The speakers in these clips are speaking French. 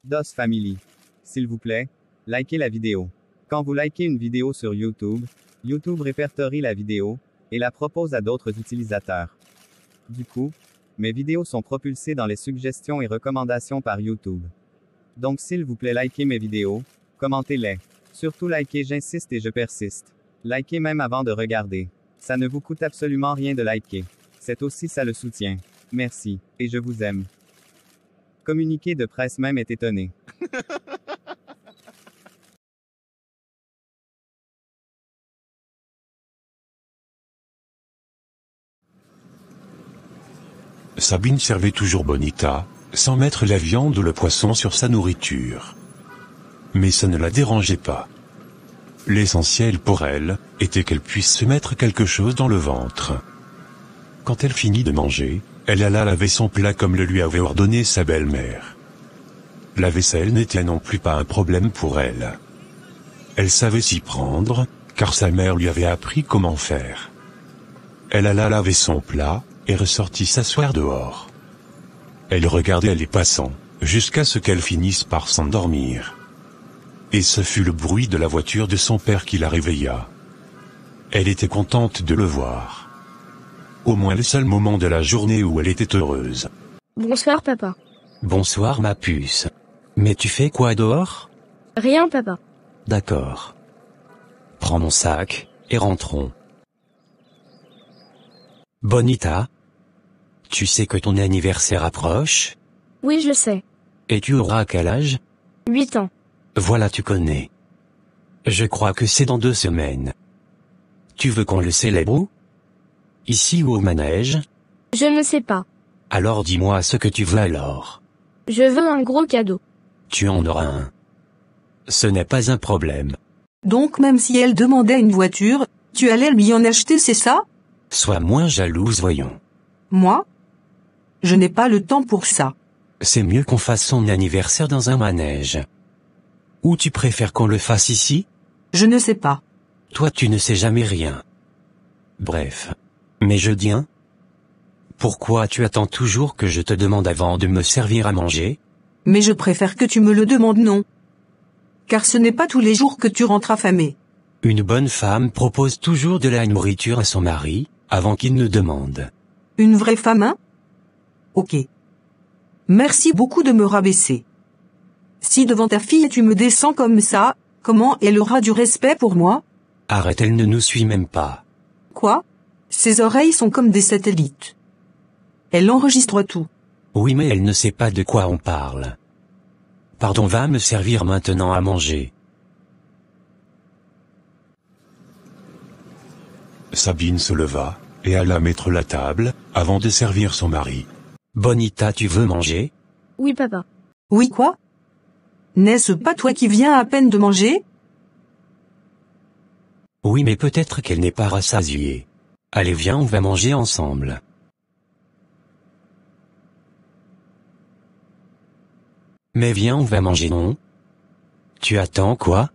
DOS Family. S'il vous plaît, likez la vidéo. Quand vous likez une vidéo sur YouTube, YouTube répertorie la vidéo et la propose à d'autres utilisateurs. Du coup, mes vidéos sont propulsées dans les suggestions et recommandations par YouTube. Donc s'il vous plaît, likez mes vidéos, commentez-les. Surtout likez, j'insiste et je persiste. Likez même avant de regarder. Ça ne vous coûte absolument rien de liker. C'est aussi ça le soutien. Merci, et je vous aime. Communiqué de presse même est étonné. Sabine servait toujours Bonita, sans mettre la viande ou le poisson sur sa nourriture. Mais ça ne la dérangeait pas. L'essentiel pour elle, était qu'elle puisse se mettre quelque chose dans le ventre. Quand elle finit de manger, elle alla laver son plat comme le lui avait ordonné sa belle-mère. La vaisselle n'était non plus pas un problème pour elle. Elle savait s'y prendre, car sa mère lui avait appris comment faire. Elle alla laver son plat, et ressortit s'asseoir dehors. Elle regardait les passants, jusqu'à ce qu'elle finisse par s'endormir. Et ce fut le bruit de la voiture de son père qui la réveilla. Elle était contente de le voir. Au moins le seul moment de la journée où elle était heureuse. Bonsoir papa. Bonsoir ma puce. Mais tu fais quoi dehors? Rien papa. D'accord. Prends mon sac, et rentrons. Bonita, tu sais que ton anniversaire approche? Oui je sais. Et tu auras quel âge? 8 ans. Voilà, tu connais. Je crois que c'est dans 2 semaines. Tu veux qu'on le célèbre où? Ici ou au manège? Je ne sais pas. Alors dis-moi ce que tu veux alors. Je veux un gros cadeau. Tu en auras un. Ce n'est pas un problème. Donc même si elle demandait une voiture, tu allais lui en acheter, c'est ça? Sois moins jalouse, voyons. Moi? Je n'ai pas le temps pour ça. C'est mieux qu'on fasse son anniversaire dans un manège. Ou tu préfères qu'on le fasse ici? Je ne sais pas. Toi tu ne sais jamais rien. Bref. Mais je dis hein? Pourquoi tu attends toujours que je te demande avant de me servir à manger? Mais je préfère que tu me le demandes, non. Car ce n'est pas tous les jours que tu rentres affamé. Une bonne femme propose toujours de la nourriture à son mari, avant qu'il ne demande. Une vraie femme, hein? Ok. Merci beaucoup de me rabaisser. Si devant ta fille tu me descends comme ça, comment elle aura du respect pour moi? Arrête, elle ne nous suit même pas. Quoi? Ses oreilles sont comme des satellites. Elle enregistre tout. Oui, mais elle ne sait pas de quoi on parle. Pardon, va me servir maintenant à manger. Sabine se leva, et alla mettre la table, avant de servir son mari. Bonita, tu veux manger? Oui papa. Oui quoi? N'est-ce pas toi qui viens à peine de manger? Oui, mais peut-être qu'elle n'est pas rassasiée. Allez, viens, on va manger ensemble. Mais viens, on va manger, non? Tu attends quoi?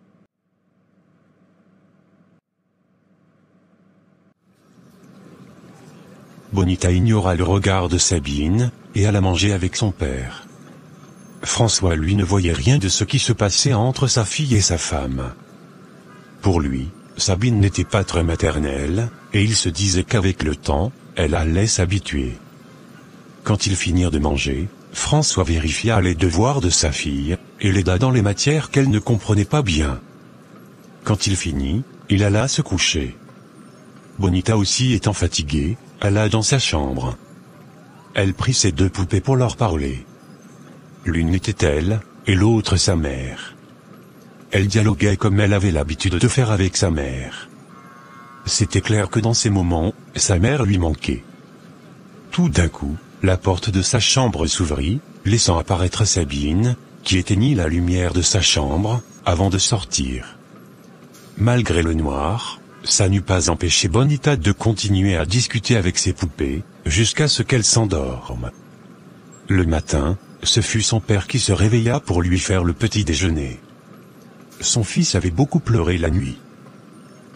Bonita ignora le regard de Sabine, et alla manger avec son père. François, lui, ne voyait rien de ce qui se passait entre sa fille et sa femme. Pour lui, Sabine n'était pas très maternelle, et il se disait qu'avec le temps, elle allait s'habituer. Quand ils finirent de manger, François vérifia les devoirs de sa fille, et l'aida dans les matières qu'elle ne comprenait pas bien. Quand il finit, il alla se coucher. Bonita aussi étant fatiguée, alla dans sa chambre. Elle prit ses 2 poupées pour leur parler. L'une était elle, et l'autre sa mère. Elle dialoguait comme elle avait l'habitude de faire avec sa mère. C'était clair que dans ces moments, sa mère lui manquait. Tout d'un coup, la porte de sa chambre s'ouvrit, laissant apparaître Sabine, qui éteignit la lumière de sa chambre, avant de sortir. Malgré le noir, ça n'eut pas empêché Bonita de continuer à discuter avec ses poupées, jusqu'à ce qu'elle s'endorme. Le matin, ce fut son père qui se réveilla pour lui faire le petit déjeuner. Son fils avait beaucoup pleuré la nuit.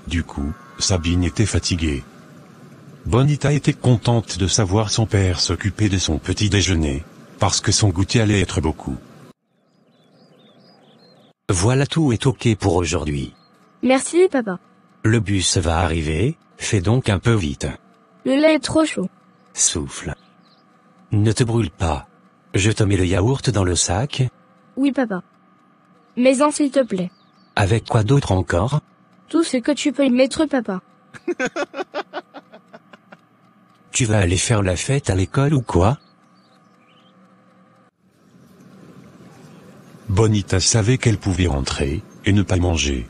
Du coup, Sabine était fatiguée. Bonita était contente de savoir son père s'occuper de son petit déjeuner, parce que son goûter allait être beaucoup. Voilà, tout est ok pour aujourd'hui. Merci, papa. Le bus va arriver, fais donc un peu vite. Le lait est trop chaud. Souffle. Ne te brûle pas. Je te mets le yaourt dans le sac. Oui, papa. Mais s'il te plaît. Avec quoi d'autre encore? Tout ce que tu peux y mettre, papa. Tu vas aller faire la fête à l'école ou quoi? Bonita savait qu'elle pouvait rentrer, et ne pas manger.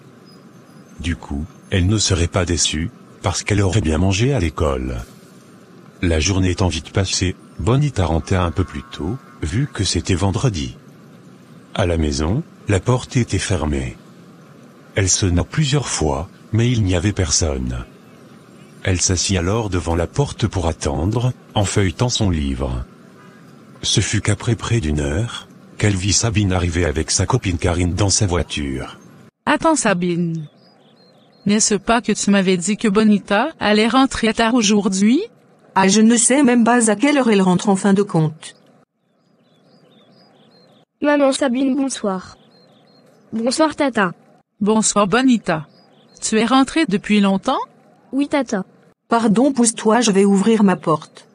Du coup, elle ne serait pas déçue, parce qu'elle aurait bien mangé à l'école. La journée étant vite passée, Bonita rentrait un peu plus tôt, vu que c'était vendredi. À la maison, la porte était fermée. Elle sonna plusieurs fois, mais il n'y avait personne. Elle s'assit alors devant la porte pour attendre, en feuilletant son livre. Ce fut qu'après près d'une heure, qu'elle vit Sabine arriver avec sa copine Karine dans sa voiture. Attends Sabine. N'est-ce pas que tu m'avais dit que Bonita allait rentrer tard aujourd'hui? Ah, je ne sais même pas à quelle heure elle rentre en fin de compte. Maman Sabine, bonsoir. Bonsoir, tata. Bonsoir Bonita. Tu es rentrée depuis longtemps? Oui, tata. Pardon, pousse-toi, je vais ouvrir ma porte.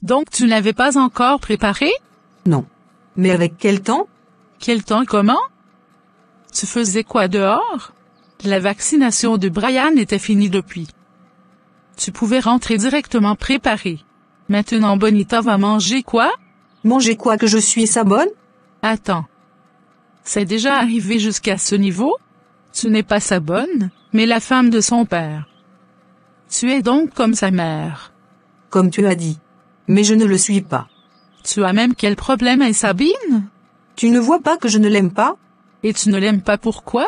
Donc tu n'avais pas encore préparé? Non. Mais avec quel temps? Quel temps, comment? Tu faisais quoi dehors? La vaccination de Brian était finie depuis. Tu pouvais rentrer directement préparé. Maintenant Bonita va manger quoi? Manger quoi, que je suis sa bonne? Attends. C'est déjà arrivé jusqu'à ce niveau? Tu n'es pas sa bonne, mais la femme de son père. Tu es donc comme sa mère. Comme tu as dit. Mais je ne le suis pas. Tu as même quel problème avec Sabine? Tu ne vois pas que je ne l'aime pas? Et tu ne l'aimes pas pourquoi?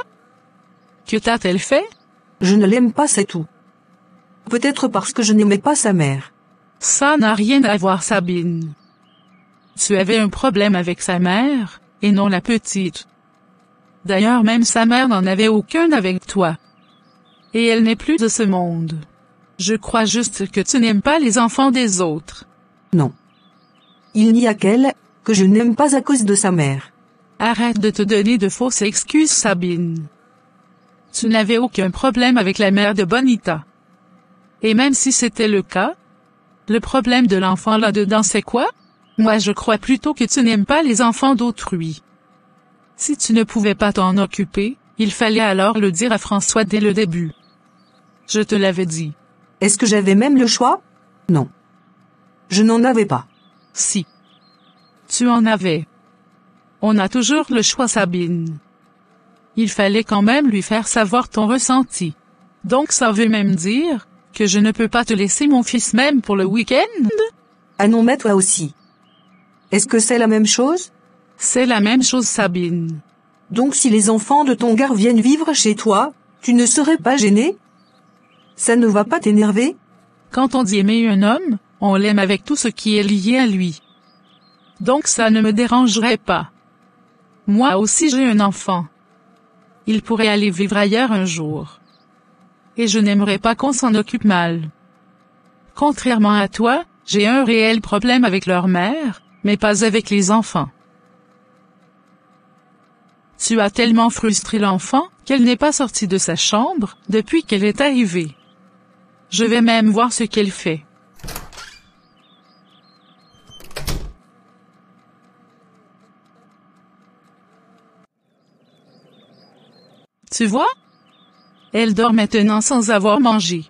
Que t'a-t-elle fait? Je ne l'aime pas, c'est tout. Peut-être parce que je n'aimais pas sa mère. Ça n'a rien à voir, Sabine. Tu avais un problème avec sa mère, et non la petite. D'ailleurs, même sa mère n'en avait aucun avec toi. Et elle n'est plus de ce monde. Je crois juste que tu n'aimes pas les enfants des autres. Non. Il n'y a qu'elle, que je n'aime pas à cause de sa mère. Arrête de te donner de fausses excuses, Sabine. Tu n'avais aucun problème avec la mère de Bonita. Et même si c'était le cas, le problème de l'enfant là-dedans c'est quoi? Moi je crois plutôt que tu n'aimes pas les enfants d'autrui. Si tu ne pouvais pas t'en occuper, il fallait alors le dire à François dès le début. Je te l'avais dit. Est-ce que j'avais même le choix? Non. Je n'en avais pas. Si. Tu en avais. On a toujours le choix, Sabine. Il fallait quand même lui faire savoir ton ressenti. Donc ça veut même dire que je ne peux pas te laisser mon fils même pour le week-end? Ah non, mais toi aussi. Est-ce que c'est la même chose? C'est la même chose, Sabine. Donc si les enfants de ton gars viennent vivre chez toi, tu ne serais pas gêné? Ça ne va pas t'énerver? Quand on dit aimer un homme, on l'aime avec tout ce qui est lié à lui. Donc ça ne me dérangerait pas. Moi aussi j'ai un enfant. Il pourrait aller vivre ailleurs un jour. Et je n'aimerais pas qu'on s'en occupe mal. Contrairement à toi, j'ai un réel problème avec leur mère, mais pas avec les enfants. Tu as tellement frustré l'enfant qu'elle n'est pas sortie de sa chambre depuis qu'elle est arrivée. Je vais même voir ce qu'elle fait. Tu vois? Elle dort maintenant sans avoir mangé.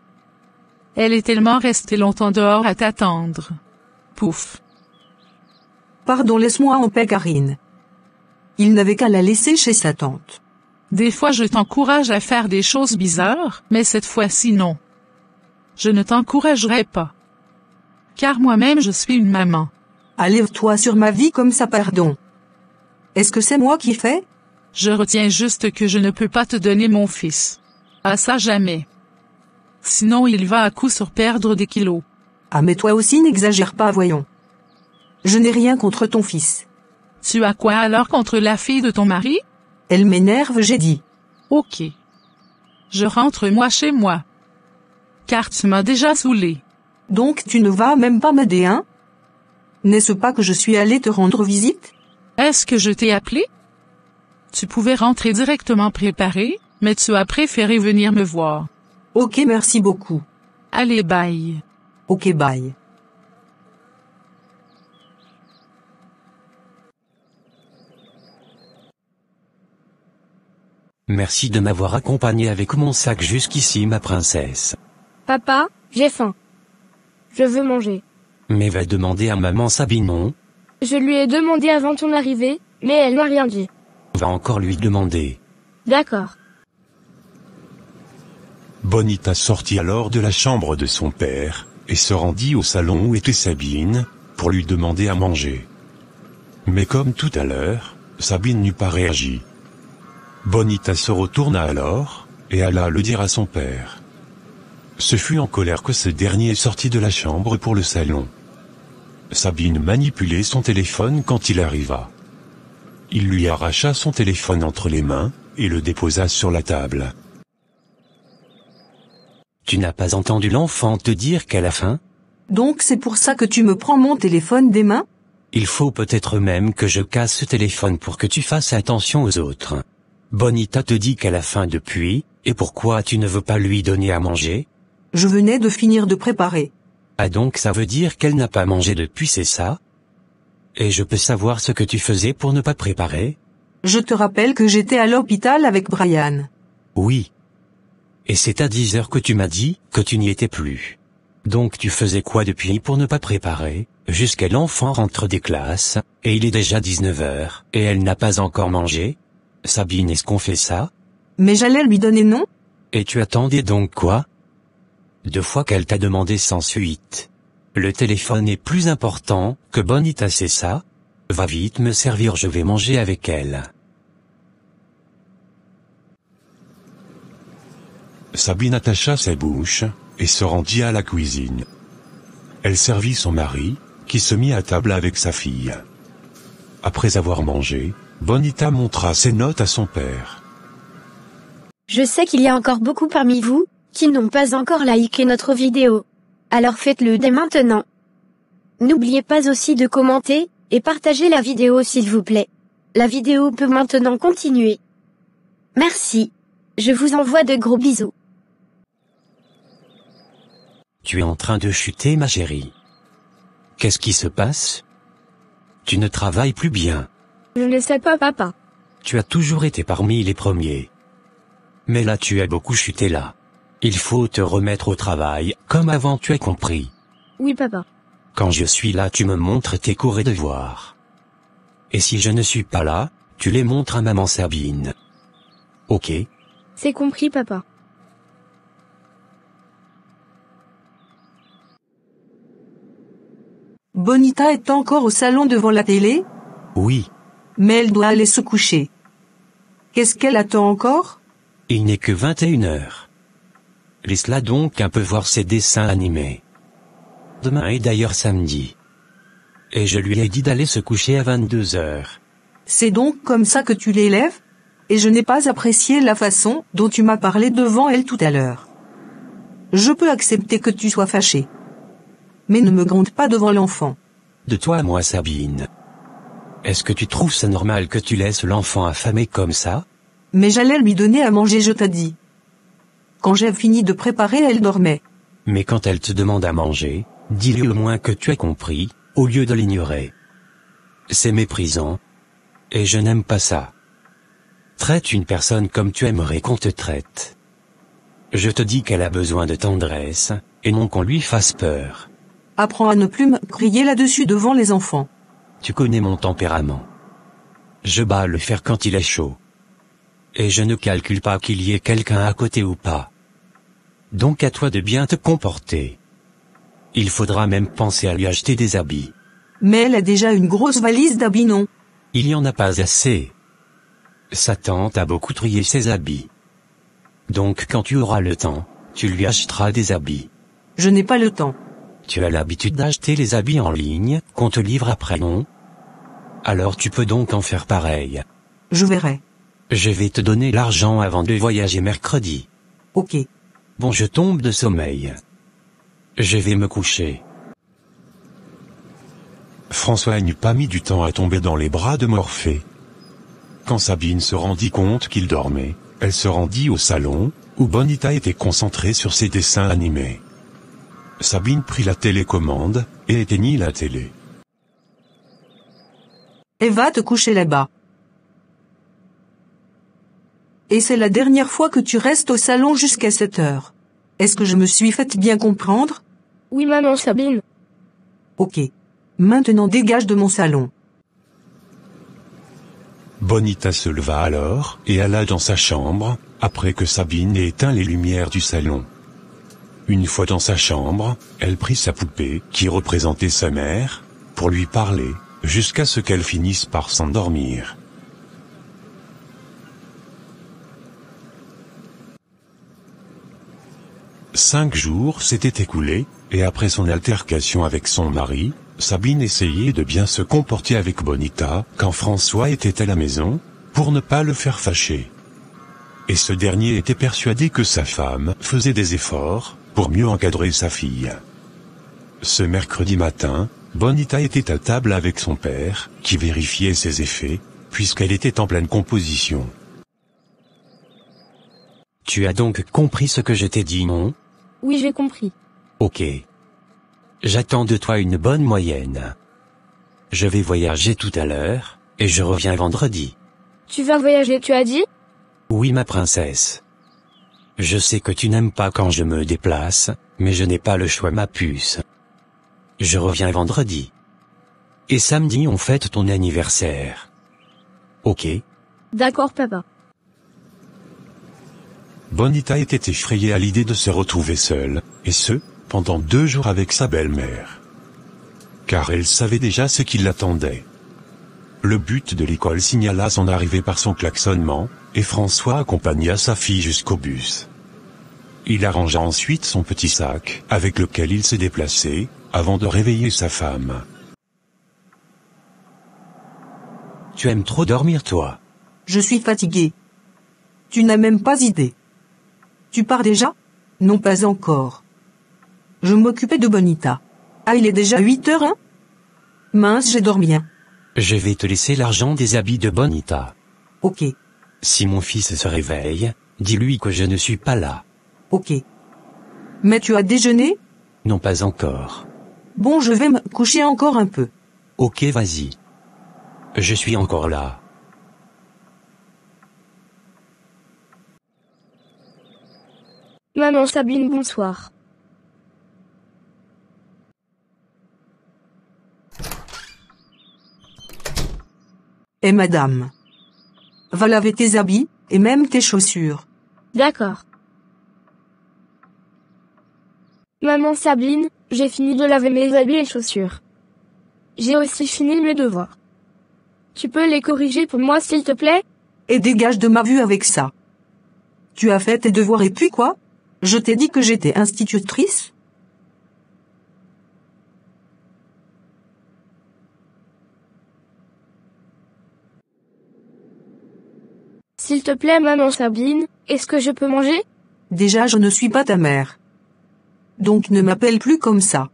Elle est tellement restée longtemps dehors à t'attendre. Pouf. Pardon, laisse-moi en paix, Karine. Il n'avait qu'à la laisser chez sa tante. Des fois je t'encourage à faire des choses bizarres, mais cette fois-ci non. Je ne t'encouragerai pas. Car moi-même je suis une maman. Lève-toi sur ma vie comme ça, pardon. Est-ce que c'est moi qui fais? Je retiens juste que je ne peux pas te donner mon fils. Ah ça jamais. Sinon il va à coup sur perdre des kilos. Ah mais toi aussi n'exagère pas, voyons. Je n'ai rien contre ton fils. Tu as quoi alors contre la fille de ton mari? Elle m'énerve, j'ai dit. Ok. Je rentre moi chez moi. Car tu m'as déjà saoulé. Donc tu ne vas même pas m'aider, hein? N'est-ce pas que je suis allé te rendre visite? Est-ce que je t'ai appelé? Tu pouvais rentrer directement préparé, mais tu as préféré venir me voir. Ok, merci beaucoup. Allez, bye. Ok, bye. Merci de m'avoir accompagné avec mon sac jusqu'ici, ma princesse. Papa, j'ai faim. Je veux manger. Mais va demander à maman Sabine, non? Je lui ai demandé avant ton arrivée, mais elle n'a rien dit. Va encore lui demander. D'accord. Bonita sortit alors de la chambre de son père, et se rendit au salon où était Sabine, pour lui demander à manger. Mais comme tout à l'heure, Sabine n'eut pas réagi. Bonita se retourna alors, et alla le dire à son père. Ce fut en colère que ce dernier sortit de la chambre pour le salon. Sabine manipulait son téléphone quand il arriva. Il lui arracha son téléphone entre les mains, et le déposa sur la table. Tu n'as pas entendu l'enfant te dire qu'elle a faim? Donc c'est pour ça que tu me prends mon téléphone des mains? Il faut peut-être même que je casse ce téléphone pour que tu fasses attention aux autres. Bonita te dit qu'elle a faim depuis, et pourquoi tu ne veux pas lui donner à manger? Je venais de finir de préparer. Ah donc ça veut dire qu'elle n'a pas mangé depuis, c'est ça? Et je peux savoir ce que tu faisais pour ne pas préparer? Je te rappelle que j'étais à l'hôpital avec Brian. Oui. Et c'est à 10 heures que tu m'as dit que tu n'y étais plus. Donc tu faisais quoi depuis pour ne pas préparer, jusqu'à l'enfant rentre des classes, et il est déjà 19 heures, et elle n'a pas encore mangé? Sabine, est-ce qu'on fait ça? Mais j'allais lui donner non? Et tu attendais donc quoi? 2 fois qu'elle t'a demandé sans suite. Le téléphone est plus important que Bonita, c'est ça? Va vite me servir, je vais manger avec elle. Sabine attacha sa bouche, et se rendit à la cuisine. Elle servit son mari, qui se mit à table avec sa fille. Après avoir mangé, Bonita montra ses notes à son père. Je sais qu'il y a encore beaucoup parmi vous, qui n'ont pas encore liké notre vidéo. Alors faites-le dès maintenant. N'oubliez pas aussi de commenter, et partager la vidéo s'il vous plaît. La vidéo peut maintenant continuer. Merci. Je vous envoie de gros bisous. Tu es en train de chuter, ma chérie. Qu'est-ce qui se passe? Tu ne travailles plus bien. Je ne sais pas, papa. Tu as toujours été parmi les premiers. Mais là tu as beaucoup chuté là. Il faut te remettre au travail, comme avant, tu as compris. Oui, papa. Quand je suis là, tu me montres tes cours et devoirs. Et si je ne suis pas là, tu les montres à maman Sabine. Ok? C'est compris, papa. Bonita est encore au salon devant la télé? Oui. Mais elle doit aller se coucher. Qu'est-ce qu'elle attend encore? Il n'est que 21 heures. Laisse-la donc un peu voir ses dessins animés. Demain est d'ailleurs samedi. Et je lui ai dit d'aller se coucher à 22 heures. C'est donc comme ça que tu l'élèves? Et je n'ai pas apprécié la façon dont tu m'as parlé devant elle tout à l'heure. Je peux accepter que tu sois fâché. Mais ne me gronde pas devant l'enfant. De toi à moi, Sabine. Est-ce que tu trouves ça normal que tu laisses l'enfant affamé comme ça? Mais j'allais lui donner à manger, je t'ai dit. Quand j'ai fini de préparer, elle dormait. Mais quand elle te demande à manger, dis-lui au moins que tu as compris, au lieu de l'ignorer. C'est méprisant. Et je n'aime pas ça. Traite une personne comme tu aimerais qu'on te traite. Je te dis qu'elle a besoin de tendresse, et non qu'on lui fasse peur. Apprends à ne plus me crier là-dessus devant les enfants. Tu connais mon tempérament. Je bats le fer quand il est chaud. Et je ne calcule pas qu'il y ait quelqu'un à côté ou pas. Donc à toi de bien te comporter. Il faudra même penser à lui acheter des habits. Mais elle a déjà une grosse valise d'habits, non? Il n'y en a pas assez. Sa tante a beaucoup trié ses habits. Donc quand tu auras le temps, tu lui achèteras des habits. Je n'ai pas le temps. Tu as l'habitude d'acheter les habits en ligne, qu'on te livre après, non? Alors tu peux donc en faire pareil. Je verrai. Je vais te donner l'argent avant de voyager mercredi. Ok. Bon, je tombe de sommeil. Je vais me coucher. François n'eut pas mis du temps à tomber dans les bras de Morphée. Quand Sabine se rendit compte qu'il dormait, elle se rendit au salon, où Bonita était concentrée sur ses dessins animés. Sabine prit la télécommande, et éteignit la télé. Et va te coucher là-bas. Et c'est la dernière fois que tu restes au salon jusqu'à 7 heures. Est-ce que je me suis fait bien comprendre? Oui maman Sabine. Ok. Maintenant dégage de mon salon. Bonita se leva alors, et alla dans sa chambre, après que Sabine ait éteint les lumières du salon. Une fois dans sa chambre, elle prit sa poupée, qui représentait sa mère, pour lui parler, jusqu'à ce qu'elle finisse par s'endormir. Cinq jours s'étaient écoulés, et après son altercation avec son mari, Sabine essayait de bien se comporter avec Bonita quand François était à la maison, pour ne pas le faire fâcher. Et ce dernier était persuadé que sa femme faisait des efforts pour mieux encadrer sa fille. Ce mercredi matin, Bonita était à table avec son père, qui vérifiait ses effets, puisqu'elle était en pleine composition. Tu as donc compris ce que je t'ai dit, non? Oui j'ai compris. Ok. J'attends de toi une bonne moyenne. Je vais voyager tout à l'heure, et je reviens vendredi. Tu vas voyager tu as dit? Oui ma princesse. Je sais que tu n'aimes pas quand je me déplace, mais je n'ai pas le choix ma puce. Je reviens vendredi. Et samedi on fête ton anniversaire. Ok? D'accord papa. Bonita était effrayée à l'idée de se retrouver seule, et ce, pendant 2 jours avec sa belle-mère. Car elle savait déjà ce qui l'attendait. Le but de l'école signala son arrivée par son klaxonnement, et François accompagna sa fille jusqu'au bus. Il arrangea ensuite son petit sac, avec lequel il se déplaçait, avant de réveiller sa femme. Tu aimes trop dormir toi. Je suis fatigué. Tu n'as même pas idée. Tu pars déjà? Non pas encore. Je m'occupais de Bonita. Ah il est déjà 8 heures hein? Mince j'ai dormi bien. Je vais te laisser l'argent des habits de Bonita. Ok. Si mon fils se réveille, dis-lui que je ne suis pas là. Ok. Mais tu as déjeuné? Non pas encore. Bon je vais me coucher encore un peu. Ok vas-y. Je suis encore là. Maman Sabine bonsoir. Et madame. Va laver tes habits, et même tes chaussures. D'accord. Maman Sabine, j'ai fini de laver mes habits et chaussures. J'ai aussi fini mes devoirs. Tu peux les corriger pour moi s'il te plaît? Et dégage de ma vue avec ça. Tu as fait tes devoirs et puis quoi? Je t'ai dit que j'étais institutrice? S'il te plaît maman Sabine, est-ce que je peux manger? Déjà je ne suis pas ta mère. Donc ne m'appelle plus comme ça.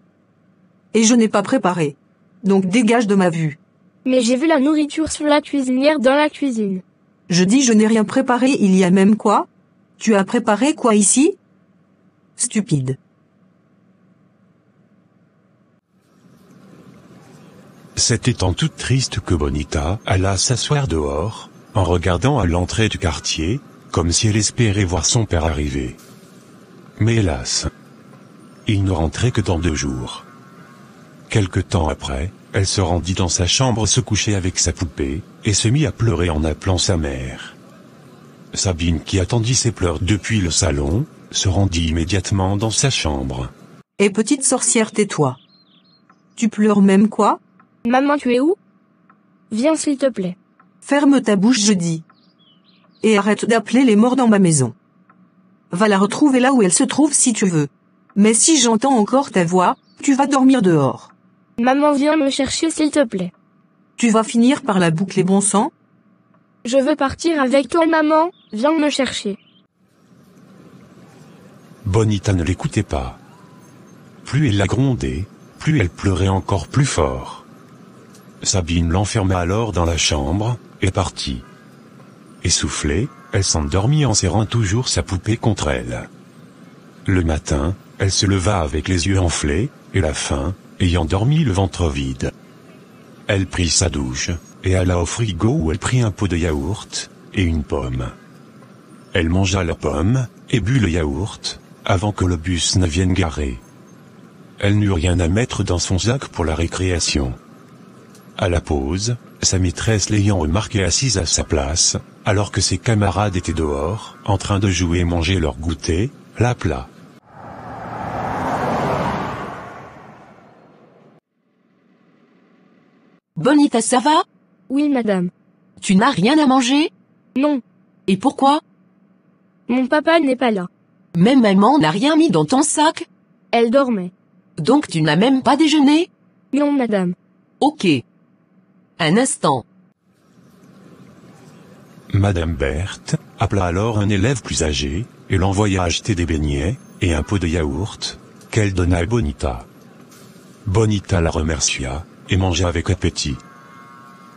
Et je n'ai pas préparé. Donc dégage de ma vue. Mais j'ai vu la nourriture sur la cuisinière dans la cuisine. Je dis je n'ai rien préparé il y a même quoi? Tu as préparé quoi ici? Stupide. C'était en toute triste que Bonita alla s'asseoir dehors, en regardant à l'entrée du quartier, comme si elle espérait voir son père arriver. Mais hélas, il ne rentrait que dans 2 jours. Quelque temps après, elle se rendit dans sa chambre se coucher avec sa poupée, et se mit à pleurer en appelant sa mère. Sabine, qui attendit ses pleurs depuis le salon, se rendit immédiatement dans sa chambre. Et petite sorcière tais-toi. Tu pleures même quoi? Maman tu es où? Viens s'il te plaît. Ferme ta bouche je dis. Et arrête d'appeler les morts dans ma maison. Va la retrouver là où elle se trouve si tu veux. Mais si j'entends encore ta voix, tu vas dormir dehors. Maman viens me chercher s'il te plaît. Tu vas finir par la boucler bon sang? Je veux partir avec toi maman, viens me chercher. Bonita ne l'écoutait pas. Plus elle la grondait, plus elle pleurait encore plus fort. Sabine l'enferma alors dans la chambre, et partit. Essoufflée, elle s'endormit en serrant toujours sa poupée contre elle. Le matin, elle se leva avec les yeux enflés, et la faim, ayant dormi le ventre vide. Elle prit sa douche, et alla au frigo où elle prit un pot de yaourt, et une pomme. Elle mangea la pomme, et but le yaourt, avant que le bus ne vienne garer. Elle n'eut rien à mettre dans son sac pour la récréation. À la pause, sa maîtresse l'ayant remarqué assise à sa place, alors que ses camarades étaient dehors, en train de jouer et manger leur goûter, l'appela. Bonita, ça va? Oui, madame. Tu n'as rien à manger? Non. Et pourquoi? Mon papa n'est pas là. Même maman n'a rien mis dans ton sac? Elle dormait. Donc tu n'as même pas déjeuné? Non, madame. Ok. Un instant. Madame Berthe appela alors un élève plus âgé, et l'envoya acheter des beignets, et un pot de yaourt, qu'elle donna à Bonita. Bonita la remercia, et mangea avec appétit.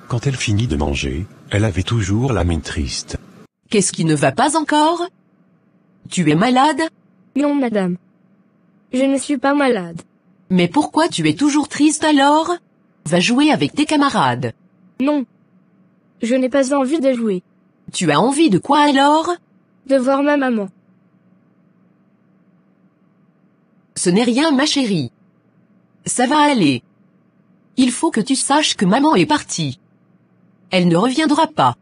Quand elle finit de manger, elle avait toujours la mine triste. Qu'est-ce qui ne va pas encore? Tu es malade? Non, madame. Je ne suis pas malade. Mais pourquoi tu es toujours triste alors? Va jouer avec tes camarades. Non. Je n'ai pas envie de jouer. Tu as envie de quoi alors? De voir ma maman. Ce n'est rien, ma chérie. Ça va aller. Il faut que tu saches que maman est partie. Elle ne reviendra pas.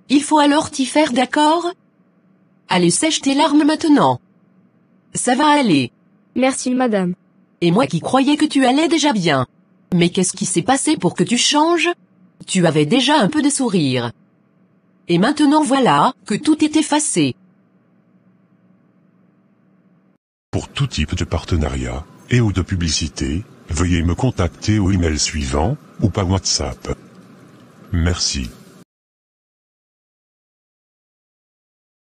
Il faut alors t'y faire, d'accord? Allez, sèche tes larmes maintenant. Ça va aller. Merci, madame. Et moi qui croyais que tu allais déjà bien. Mais qu'est-ce qui s'est passé pour que tu changes? Tu avais déjà un peu de sourire. Et maintenant voilà, que tout est effacé. Pour tout type de partenariat, et ou de publicité, veuillez me contacter au email suivant, ou par WhatsApp. Merci.